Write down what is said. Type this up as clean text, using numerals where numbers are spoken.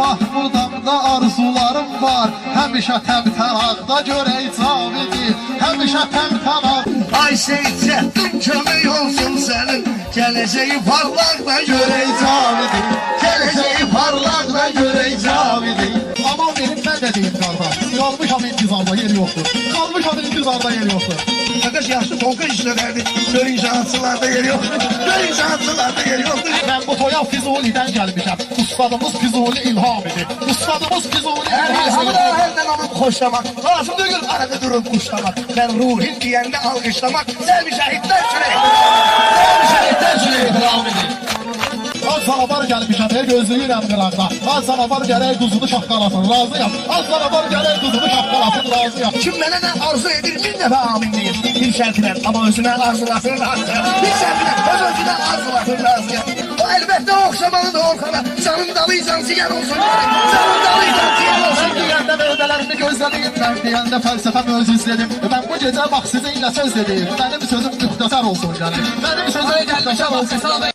Mahmudamda arzularım var. Həmişə təmtəraqda görək Cavidi, həmişə təraq. Ay Seyidcəddin kömək olsun sənin, gələcəyi parlaqda görək Cavidi, gələcəyi parlaqda görək Cavidi. Aman benim mən də deyim qardaş, qalmışam intizarda yer yoxdur. Qalmışam intizarda yer yoxdur. Arkadaş yaşlı tonka işlerdi, gör inşaatçılarda yer yoktur, gör inşaatçılarda yer yoktur. Ben bu toya Füzuli'den gelmişim. Ustadımız Füzuli ilham idi. Ustadımız Füzuli ilham idi. Herden alıp hoşlamak, lazım değil arada durup kuşlamak. Ben ruhin diyende alkışlamak, sevmi şehitler sürekli. Sevmi şehitler sürekli devam edin. Az canavar gelmişim, gözlüyürəm qıraqda. Az canavar gələk quzunu şapqalasın, razıyam. Az canavar gələk quzunu şapqalasın, razıyam. Kim mənə nə arzu edir, bir dəfə amin deyir. Bir şərtlə, ama özünə arzulasın razıyam. Bir şərtlə, özünə arzulasın razıyam. O əlbəttə oxşamalıdır Orxana. Canın dalıysan ziyan olsun. Canın dalıysan ziyan olsun. Sen deyəndə meyvələrini gözlədim, mən deyəndə fəlsəfə mövzuz dedim. Ben bu gecə bax sizinlə söz dedim. Benim sözüm müxtəsər olsun yəni. Benim sözüm müxtəsər olsun.